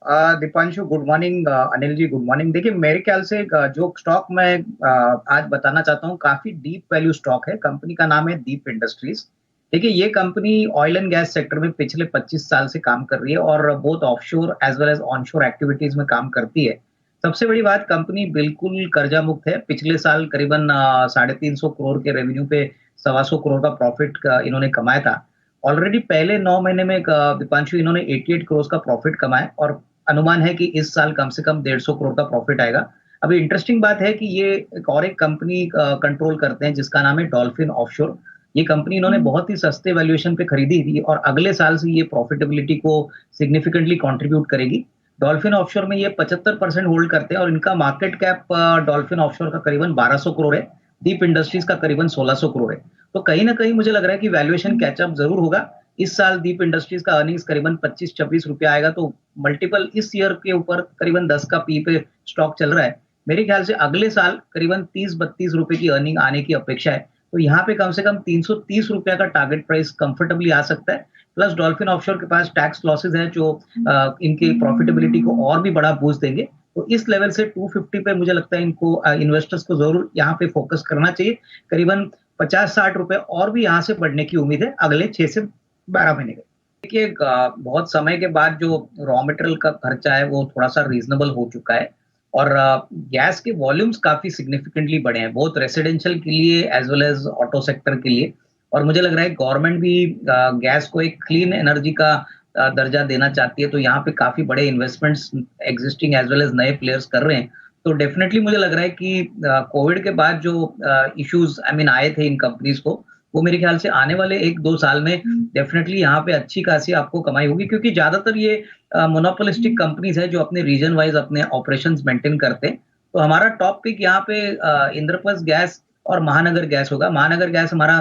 Deepanshu good morning. Anil ji good morning. देखिए मेरे ख्याल से जो स्टॉक मैं आज बताना चाहता हूँ काफी डीप वैल्यू स्टॉक है। कंपनी का नाम है दीप इंडस्ट्रीज। देखिए ये company oil and gas sector में पिछले 25 साल से काम कर रही है और both offshore as well as onshore activities में काम करती है। सबसे बड़ी बात कंपनी बिल्कुल कर्जा मुक्त है। पिछले साल करीबन 350 करोड़ के रेवेन्यू पे 125 करोड़ का प्रॉफिट इन्होंने कमाया था। ऑलरेडी पहले 9 महीने में दीपांशु इन्होंने 88 करोड़ का प्रॉफिट कमाया और अनुमान है कि इस साल कम से कम 150 करोड़ का प्रॉफिट आएगा। अभी इंटरेस्टिंग बात है कि ये एक कंपनी कंट्रोल करते हैं जिसका नाम है डॉल्फिन ऑफशोर। ये कंपनी इन्होंने बहुत ही सस्ते वैल्यूएशन पे खरीदी थी और अगले साल से ये प्रॉफिटेबिलिटी को सिग्निफिकेंटली कंट्रीब्यूट करेगी। डॉल्फिन ऑफशोर में ये 75% होल्ड करते हैं और इनका मार्केट कैप डॉल्फिन ऑफशोर का करीबन 1200 करोड़ है। दीप इंडस्ट्रीज का करीबन 1600 करोड़ है। तो कहीं ना कहीं मुझे लग रहा है कि वैल्यूएशन कैचअप जरूर होगा। इस साल दीप इंडस्ट्रीज का अर्निंग्स करीबन 25-26 रुपया आएगा। तो मल्टीपल इस ईयर के ऊपर करीबन 10 का पी पे स्टॉक चल रहा है। मेरे ख्याल से अगले साल करीबन 30-32 रुपए की अर्निंग आने की अपेक्षा है। तो यहाँ पे कम से कम 330 रुपया का टारगेट प्राइस कंफर्टेबली आ सकता है। प्लस डॉल्फिन ऑफशोर के पास टैक्स लॉसेज है जो इनकी प्रॉफिटेबिलिटी को और भी बड़ा बूस्ट देंगे। तो इस लेवल से 250 पे मुझे लगता है इनको इन्वेस्टर्स को जरूर यहाँ पे फोकस करना चाहिए। करीबन 50-60 रुपए और भी यहाँ से बढ़ने की उम्मीद है अगले 6 से 12 महीने के। देखिए बहुत समय के बाद जो रॉ मटेरियल का खर्चा है वो थोड़ा सा रीजनेबल हो चुका है और गैस के वॉल्यूम्स काफी सिग्निफिकेंटली बढ़े हैं बोथ रेसिडेंशियल के लिए as well as auto sector के लिए। और मुझे लग रहा है गवर्नमेंट भी गैस को एक क्लीन एनर्जी का दर्जा देना चाहती है। तो यहाँ पे काफी बड़े investments existing as well as नए प्लेयर्स कर रहे हैं। तो डेफिनेटली मुझे लग रहा है कि कोविड के बाद जो इश्यूज आई मीन आए थे इन कंपनीज को वो मेरे ख्याल से आने वाले 1-2 साल में डेफिनेटली यहाँ पे अच्छी खासी आपको कमाई होगी क्योंकि ज्यादातर ये मोनोपोलिस्टिक कंपनीज है जो अपने रीजन वाइज अपने ऑपरेशंस मेंटेन करते हैं। तो हमारा टॉप पिक यहाँ पे इंद्रप्रस्थ गैस और महानगर गैस होगा। महानगर गैस हमारा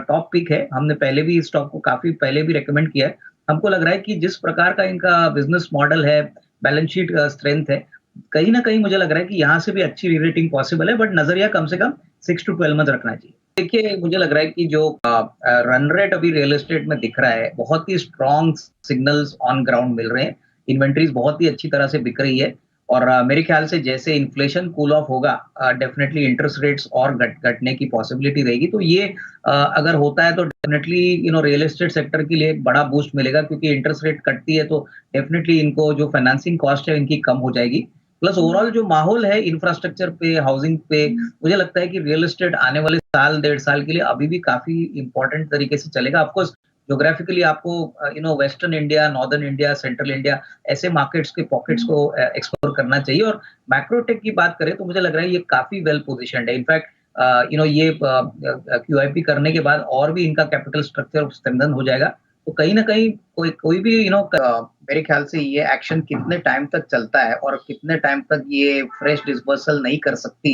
टॉप पिक है। हमने पहले भी इस स्टॉक को काफी पहले भी रेकमेंड किया है। हमको लग रहा है कि जिस प्रकार का इनका बिजनेस मॉडल है बैलेंस शीट स्ट्रेंथ है कहीं ना कहीं मुझे लग रहा है कि यहाँ से भी अच्छी रेटिंग पॉसिबल है। बट नजरिया कम से कम 6 to 12 मंथ रखना चाहिए। देखिए मुझे लग रहा है कि जो रन रेट अभी रियल एस्टेट में दिख रहा है बहुत ही स्ट्रॉन्ग सिग्नल्स ऑन ग्राउंड मिल रहे हैं। इन्वेंट्रीज बहुत ही अच्छी तरह से बिक रही है और मेरे ख्याल से जैसे इन्फ्लेशन कूल ऑफ होगा डेफिनेटली इंटरेस्ट रेट्स और घटने की पॉसिबिलिटी रहेगी। तो ये अगर होता है तो डेफिनेटली रियल एस्टेट सेक्टर के लिए एक बड़ा बूस्ट मिलेगा क्योंकि इंटरेस्ट रेट कटती है तो डेफिनेटली इनको जो फाइनेंसिंग कॉस्ट है इनकी कम हो जाएगी। प्लस ओवरऑल जो माहौल है इंफ्रास्ट्रक्चर पे हाउसिंग पे मुझे लगता है कि रियल एस्टेट आने वाले साल 1.5 साल के लिए अभी भी काफी इंपॉर्टेंट तरीके से चलेगा। ऑफकोर्स ज्योग्राफिकली आपको western India northern India central India ऐसे मार्केट्स के पॉकेट्स को एक्सप्लोर करना चाहिए। और मैक्रोटेक की बात करें तो मुझे लग रहा है ये काफी वेल पोजिशन्ड है। इनफैक्ट ये क्यूआईपी करने के बाद और भी इनका कैपिटल स्ट्रक्चर स्ट्रेंथन हो जाएगा। तो कहीं ना कहीं कोई कोई भी मेरे ख्याल से ये एक्शन कितने टाइम तक चलता है और कितने टाइम तक ये फ्रेश डिसबर्सल नहीं कर सकती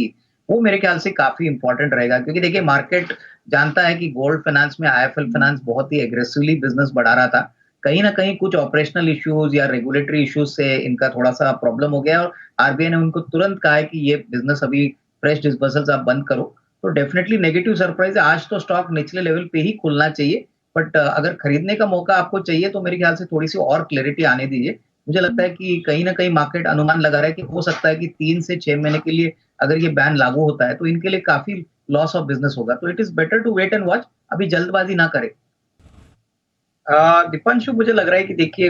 वो मेरे ख्याल से काफी इंपॉर्टेंट रहेगा। क्योंकि देखिए मार्केट जानता है कि गोल्ड फाइनेंस में आईएफएल फाइनेंस बहुत ही एग्रेसिवली बिजनेस बढ़ा रहा था। कहीं ना कहीं कुछ ऑपरेशनल इश्यूज या रेगुलेटरी इश्यूज से इनका थोड़ा सा प्रॉब्लम हो गया और आरबीआई ने उनको तुरंत कहा है कि ये बिजनेस अभी फ्रेश डिसबर्सल्स आप बंद करो। तो डेफिनेटली नेगेटिव सरप्राइज है। आज तो स्टॉक निचले लेवल पे ही खुलना चाहिए। बट अगर खरीदने का मौका आपको चाहिए तो मेरे ख्याल से थोड़ी सी और क्लैरिटी आने दीजिए। मुझे लगता है कि कहीं ना कहीं मार्केट अनुमान लगा रहा है कि हो सकता है कि 3 से 6 महीने के लिए अगर ये बैन लागू होता है तो इनके लिए काफी लॉस ऑफ बिजनेस होगा। तो it is better to wait and watch. अभी जल्दबाजी ना करें। दीपांशु मुझे लग रहा है कि देखिए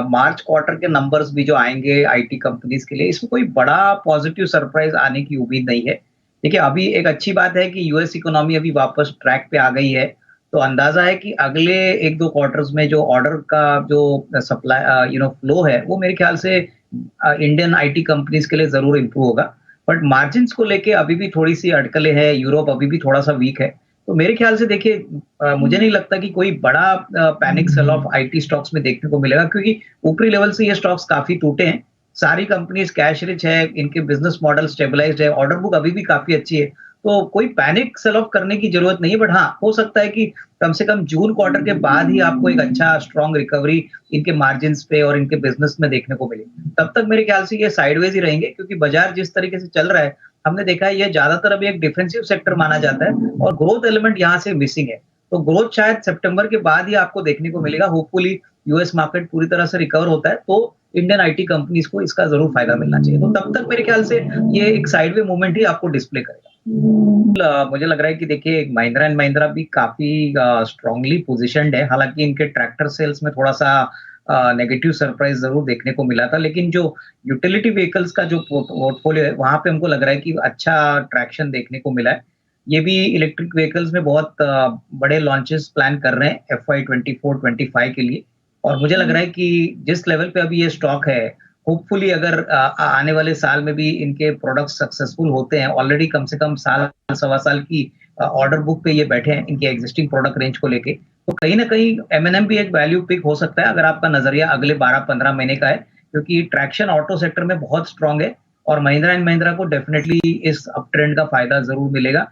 मार्च क्वार्टर के नंबर्स भी जो आएंगे आईटी कंपनीज के लिए इसमें कोई बड़ा पॉजिटिव सरप्राइज आने की उम्मीद नहीं है। देखिए अभी एक अच्छी बात है कि यूएस इकोनॉमी अभी वापस ट्रैक पे आ गई है। तो अंदाजा है कि अगले 1-2 क्वार्टर्स में जो ऑर्डर का जो सप्लाई फ्लो है वो मेरे ख्याल से इंडियन आईटी कंपनीज के लिए जरूर इंप्रूव होगा। बट मार्जिन को लेके अभी भी थोड़ी सी अटकलें है। यूरोप अभी भी थोड़ा सा वीक है। तो मेरे ख्याल से देखिए मुझे नहीं लगता कि कोई बड़ा panic sell off IT stocks में देखने को मिलेगा क्योंकि ऊपरी लेवल से ये स्टॉक्स काफी टूटे हैं। सारी कंपनीज कैश रिच है। इनके बिजनेस मॉडल स्टेबलाइज्ड है। ऑर्डर बुक अभी भी काफी अच्छी है। तो कोई पैनिक सेल ऑफ करने की जरूरत नहीं है। बट हाँ हो सकता है कि कम से कम जून क्वार्टर के बाद ही आपको एक अच्छा स्ट्रॉन्ग रिकवरी इनके मार्जिन पे और इनके बिजनेस में देखने को मिले। तब तक मेरे ख्याल से ये साइडवेज ही रहेंगे क्योंकि बाजार जिस तरीके से चल रहा है हमने देखा है ये ज्यादातर अभी एक डिफेंसिव सेक्टर माना जाता है और ग्रोथ एलिमेंट यहाँ से मिसिंग है। तो ग्रोथ शायद सितंबर के बाद ही आपको देखने को मिलेगा। होपफुली यूएस मार्केट पूरी तरह से रिकवर होता है तो इंडियन आईटी कंपनीज को इसका जरूर फायदा मिलना चाहिए। तो तब तक मेरे ख्याल से ये एक साइडवे मूवमेंट ही आपको डिस्प्ले करेगा। मुझे लग रहा है कि देखिए महिंद्रा एंड महिंद्रा भी काफी स्ट्रांगली पोजीशनड है। हालांकि इनके ट्रैक्टर सेल्स में थोड़ा सा नेगेटिव सरप्राइज जरूर देखने को मिला था, लेकिन जो यूटिलिटी व्हीकल्स का जो पोर्टफोलियो है वहां पे हमको लग रहा है कि अच्छा ट्रैक्शन देखने को मिला है। ये भी इलेक्ट्रिक व्हीकल्स में बहुत बड़े लॉन्चेस प्लान कर रहे हैं FY 24-25 के लिए। और मुझे लग रहा है कि जिस लेवल पे अभी ये स्टॉक है, होपफुली अगर आने वाले साल में भी इनके प्रोडक्ट सक्सेसफुल होते हैं, ऑलरेडी कम से कम साल सवा साल की ऑर्डर बुक पे ये बैठे हैं इनके एग्जिस्टिंग प्रोडक्ट रेंज को लेके, तो कहीं ना कहीं M&M भी एक वैल्यू पिक हो सकता है अगर आपका नजरिया अगले 12-15 महीने का है, क्योंकि ट्रैक्शन ऑटो सेक्टर में बहुत स्ट्रांग है और महिंद्रा एंड महिंद्रा को डेफिनेटली इस अप ट्रेंड का फायदा जरूर मिलेगा।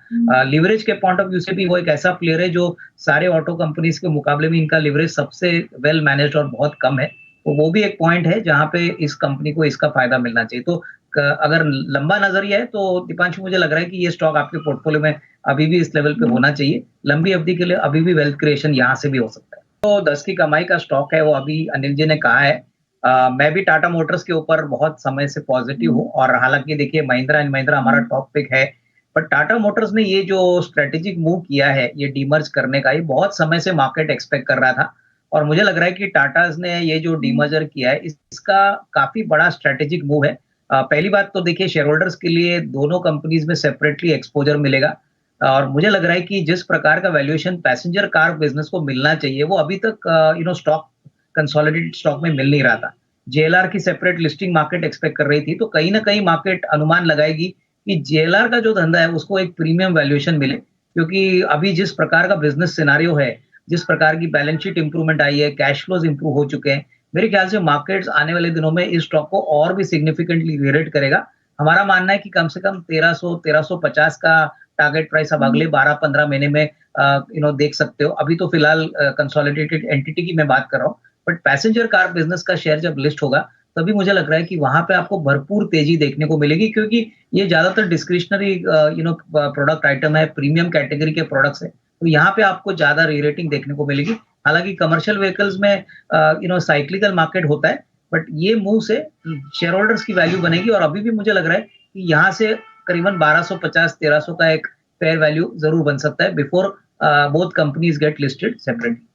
लिवरेज के पॉइंट ऑफ व्यू से भी वो एक ऐसा प्लेयर है जो सारे ऑटो कंपनीज के मुकाबले में इनका लिवरेज सबसे वेल मैनेज्ड और बहुत कम है। तो वो भी एक पॉइंट है जहां पे इस कंपनी को इसका फायदा मिलना चाहिए। तो अगर लंबा नजरिया है तो दीपांशु मुझे लग रहा है कि ये स्टॉक आपके पोर्टफोलियो में अभी भी इस लेवल पे होना चाहिए। लंबी अवधि के लिए अभी भी वेल्थ क्रिएशन यहाँ से भी हो सकता है। तो 10 की कमाई का स्टॉक है वो अभी अनिल जी ने कहा है। मैं भी टाटा मोटर्स के ऊपर बहुत समय से पॉजिटिव हूँ और हालांकि देखिए महिंद्रा एंड महिंद्रा हमारा टॉप पिक है, बट टाटा मोटर्स ने ये जो स्ट्रेटेजिक मूव किया है ये डीमर्ज करने का, ये बहुत समय से मार्केट एक्सपेक्ट कर रहा था। और मुझे लग रहा है कि टाटाज ने ये जो डीमर्जर किया है इसका काफी बड़ा स्ट्रेटेजिक मूव है। पहली बात तो देखिए शेयर होल्डर्स के लिए दोनों कंपनीज में सेपरेटली एक्सपोजर मिलेगा और मुझे लग रहा है कि जिस प्रकार का वैल्यूएशन पैसेंजर कार बिजनेस को मिलना चाहिए वो अभी तक स्टॉक कंसोलिडेटेड स्टॉक में मिल नहीं रहा था। जेएलआर की सेपरेट लिस्टिंग मार्केट एक्सपेक्ट कर रही थी, तो कहीं ना कहीं मार्केट अनुमान लगाएगी कि जेएलआर का जो धंधा है उसको एक प्रीमियम वैल्यूएशन मिले, क्योंकि अभी जिस प्रकार का बिजनेस सिनारियो है, जिस प्रकार की बैलेंस शीट इंप्रूवमेंट आई है, कैश फ्लोज इंप्रूव हो चुके हैं, मेरे ख्याल से मार्केट्स आने वाले दिनों में इस स्टॉक को और भी सिग्निफिकेंटली रिरेट करेगा। हमारा मानना है कि कम से कम 1300-1350 का टारगेट प्राइस अब अगले 12-15 महीने में देख सकते हो। अभी तो फिलहाल कंसोलिडेटेड एंटिटी की मैं बात कर रहा हूँ, बट पैसेंजर कार बिजनेस का शेयर जब लिस्ट होगा तभी मुझे लग रहा है कि वहां पे आपको भरपूर तेजी देखने को मिलेगी, क्योंकि ये ज्यादातर डिस्क्रिशनरी प्रोडक्ट आइटम है, प्रीमियम कैटेगरी के प्रोडक्ट्स है, तो यहाँ पे आपको ज्यादा रीरेटिंग देखने को मिलेगी। हालांकि कमर्शियल व्हीकल्स में साइक्लिकल मार्केट होता है, बट ये मूव से शेयर होल्डर्स की वैल्यू बनेगी और अभी भी मुझे लग रहा है कि यहाँ से करीबन 1250-1300 का एक फेयर वैल्यू जरूर बन सकता है before both companies get listed separately.